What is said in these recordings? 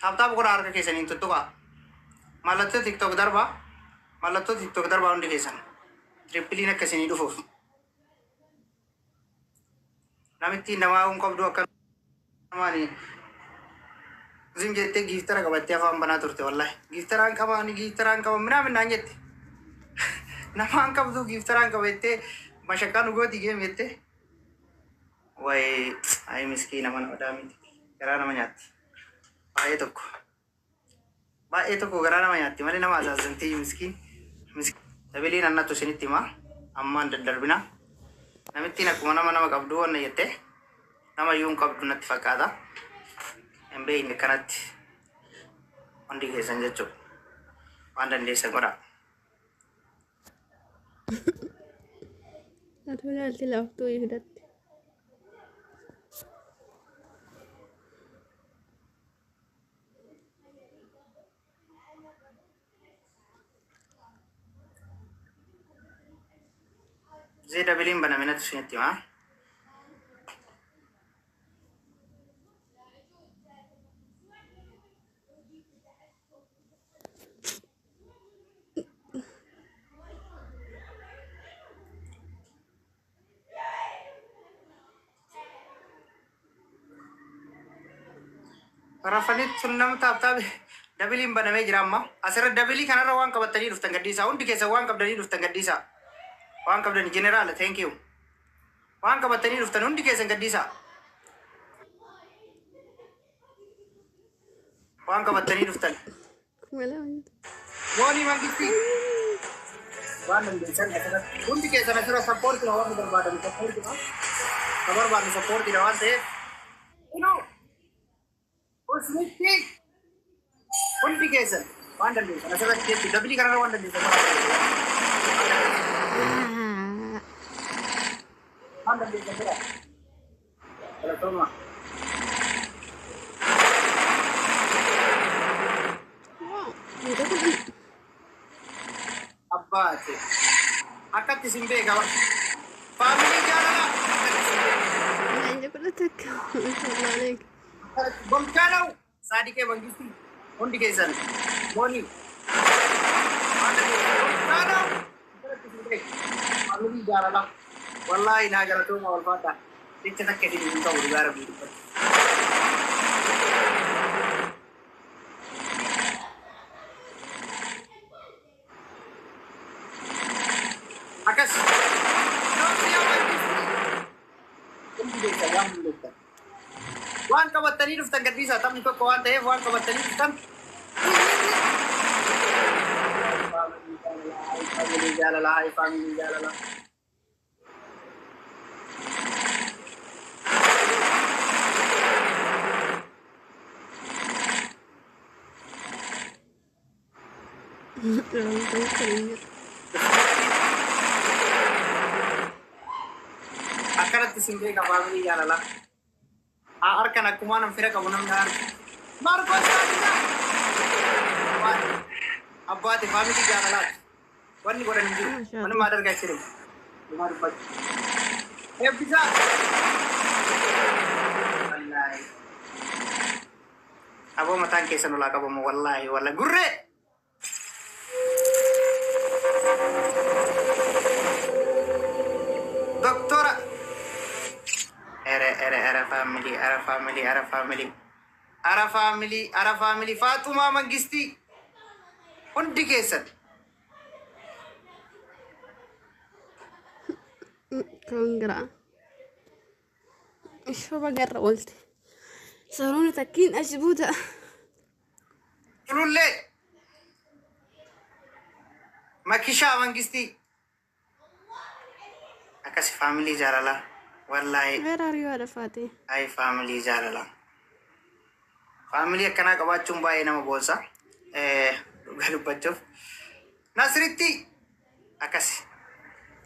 Taap-taap godhaa harka keessaniin tuttuqaa. Mallattoo TikTok darbaa. Mallattoo TikTok darbaa hundi keessan. Tirippiliin akkasii dhufuuf. Namitti namaa hin qabdu akka namaanii. Zim jettee giiftara qabattee afaan banaa turte wallahi. Giiftaraan qaban minaa minnaan jette. Namaan qabdu giiftaraan qabattee mashakkaa dhugootii geem jette. Wayi ayi miskiina mana odaa miti. Garaa nama nyaatti. Baay'ee tokko garaa nama nyaatti malee nama asaasantee miskiin. Dabiliin annattu isinitti himaa. Ammaan daddarbina. Namittiin akkuma nama qabdu wanna jette. Nama iyyuu hin qabdu natti fakkaata. Hin beekne kanatti hundi keessan jechuudha. Waan dandeessan godhaa. Atu ilaalti laaftuu hidhatte. Zee dabiliin banaminatti isinitti himaa. Rafanitti sun nama taap-taap dabiliin banamee jira amma. Asirra dabilii kanarra waan qabatanii dhuftan gaddiisaa. Hundi keessan waan qabdanii dhuftan gaddiisaa. Waan qabdanii jeneraala thank you. Waan qabatanii dhuftan hundi keessan gaddiisaa. Waan qabatanii dhuftan. Woonii mangisti. Waan dandeessan asirratti. Hundi keessan asirra sappoortii waan barbaadan sappoortii. Ka barbaadnu sappoortiidha waan ta'eef. Usmitti hundi keessan waan dandeessan asirratti jechuudha. Dabilii kanarra waan dandeessan. Waan dandeessan bira. Galatooma. Abbaate. Akkatti isin beeka waan. Faamilii jaalalaa. Akkatti isin beeka. Nanya kuda takka. Bomkaanau Saadikee Mangisti hundi keessan Mooni Faamilii jaalalaa wallaahi naa galatooma wal faadhaa jecha takka isin hin ta'u dhugaara guutuffatu. Akkas hundi keessan waan mul'atan. Waan qabatanii dhuftan gaddiisaa taphni tokko waan ta'eef waan qabatanii dhuftan. Faamilii jaalalaa. Akkanatti isin beeka faamilii jaalalaa. Harkan akkuma nam fira qabu namni harka. Marcos Saadika. Abbaate faamilii jaalalaati. Wanni godhan hin jiru. Mana maa dargaa jiru. Dhumaa dubbatu. Eebbisaa. Wallaahi. Aboo mataan keessan olaa qabamu wallaahi gurree. Doktora. Ara family Fatuma Mangisti hundi keessan Congra. Isho bagarra olte. Saruni takin ajbuda. Tululle Makisha Mangisti akasi family jaalala wallahi. Where are you, Arafati? Ay family jaalala. Family akkana qabaachuun baay'ee nama boonsa. Dhugaa dubbachuuf. Nasritti akkasi.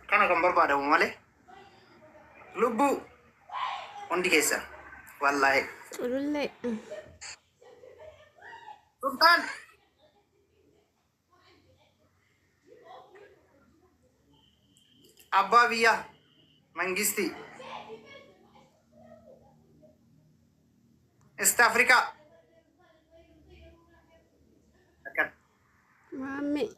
Kana kan barbaadamu malee. Lubbuu hundi keessa. Wallahi. Tululle. Sultan. Abbaa biyyaa Mangisti. East Africa. مامي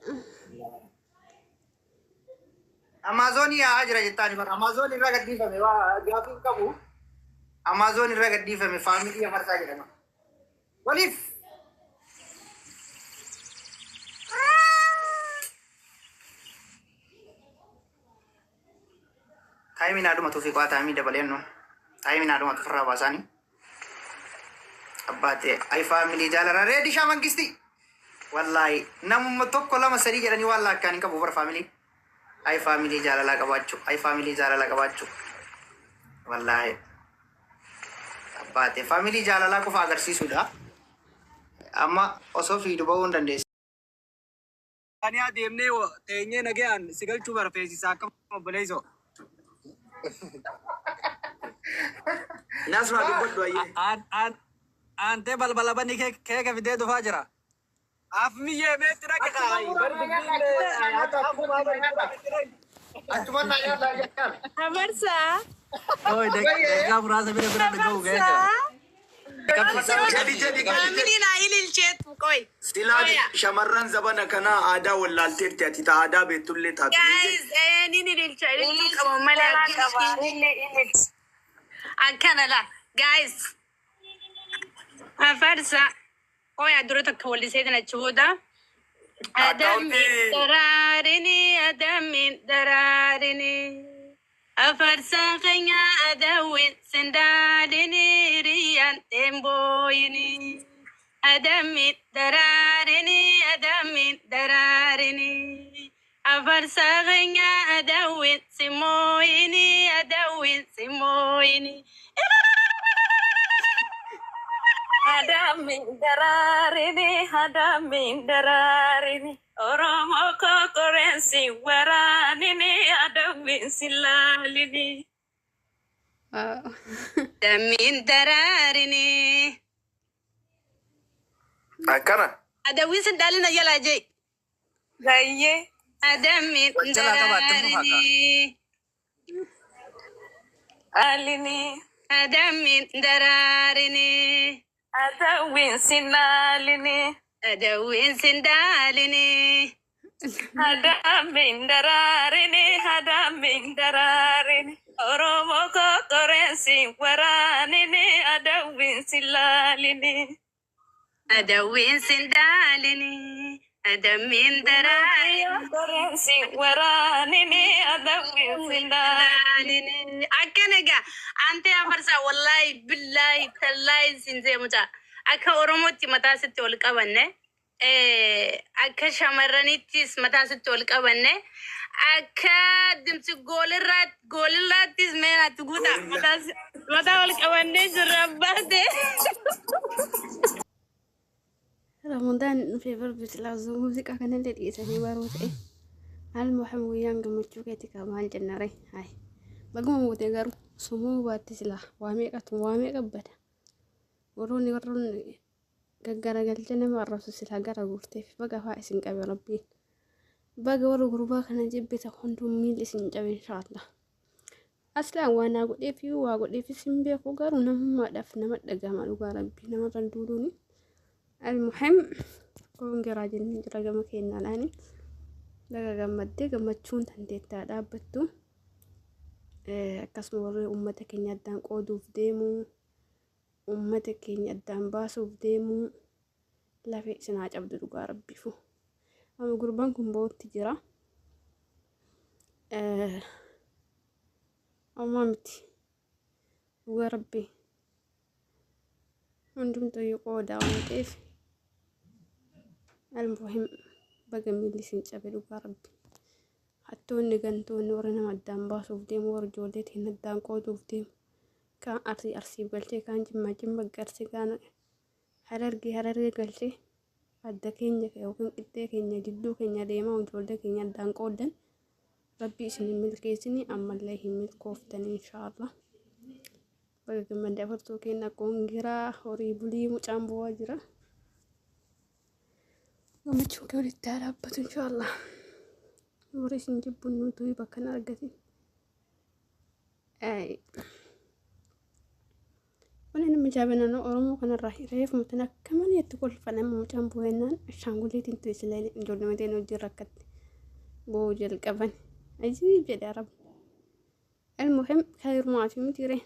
امازون يا اجر جتاني بر امازون الرا قدي فمي وا جافين كبو امازون الرا قدي فمي فاميلي يا مرتا جدنا وليف تايمي نادو ما توفيق واتامي دبلينو تايمي نادو ما تفرا باساني اباتي اي فاميلي جالرا ريدي شامن كيستي والله نم توكو لما سري جدني والله كان كبو بر فاميلي اي فاميلي جاللا كباچو اي فاميلي جاللا كباچو والله اباتي فاميلي جاللا كو فاغرسيسودا اما اوسو فيدو بو ندندس أنا ديمني و تيني نجيان سجل شو برفيسي ساكم بليزو ناس ما دبدو اي أنت بال بني كيك فيديو دفاجرة أفمي يمتنا كخاي اتمنى يا لا أمرسا أوه ده كاب راس بير دكوا جاي جدي مامي نايل الشات كوي سيلاد شمران زبنا كنا عادا ولا التيرتي تي عادا بتولي تاتي جايز نيني الشات كمان ملاك أكنا لا جايز أفرسا كوي أدرتك كولي سيدنا تشودا أدم درارني أدم درارني أفرسا خنيا أدوين سندالني ريان تمبويني أدم درارني أدم درارني أفرسا خنيا أدوين سمويني أدوين سمويني هذا من درارني هذا من درارني أرمى كورنسي وراني هذا من سلالني من درارني اكنا هذا وين سندالنا يلا جاي جاي هذا من درارني ألني هذا من درارني أدوين سندالني أدوين سندالني هذا من درارني هذا من درارني أرومك كورنسي وراني أدوين سلالني أدوين سندالني هذا من درارني كورنسي وراني أدوين سندالني أكنجا أنت أفرسا والله بالله تالله سنزي مجا أكا أورموتي متى ستولك أبنى أكا شمرانيتيس متى ستولك أبنى أكا دمت قول الرات مينا تقودا متى ولك أبنى جربته رمضان في بربة العزو موسيقى كان اللي يسمي باروت المهم ويان قمتشوكيتي كمان جنري هاي بقوم وتجارو سمو باتسلا واميقة بدا وروني قرقر قلتنا مرة سلها قرقر قرتي بقى فايسن قبل ربين بقى ورو قربا كان جيب تخندو ميل اسن جاب ان شاء الله اصلا وانا قد فيو وقد في سنبيا فقارو نما دفنا مدقا مالو ربي نما تندولوني المهم كون جراجين جراجا مكينا لاني daga gammadde gammachuun tandeettaa dhaabbattu akkasuma warri uummata keenya addaan qooduuf deemu uummata keenya addaan baasuuf deemu lafee isinaa cabdu dhugaa rabbifu amma gurbaan kun bootti jira amma miti dhugaa rabbi hundumtuu yoo qoodaa waan ta'eef المهم بقى ميلي سنجابي دوغا ربي حتوني غنتوني ورنا مدام باسوف ديم ورجولتي ندان قودوف ديم كان أرسي بلتي كان جمع قرسي كان حررقي قلتي أدى كينيا كيوكين قدي كينيا جدو كينيا ديما وجولتي كينيا دان قودن ربي سني ملكيسني أما الله ملكوفتن إن شاء الله بقى كمان دافرتو كينا كونجرا هوريبولي مجامبو واجرا gammachuun kee walitti dhaabbatu inshallah warri isin jibbuun nuti bakka na argatin wani جابنا أورمو كان الراح ريف متنا كمان يتقول فنما مجان بوينان الشانغوليت انتو يسلالي جورنا مدينة ودي ركت بوجل كفن عجيب جدا يا رب. المهم خير ما في مديره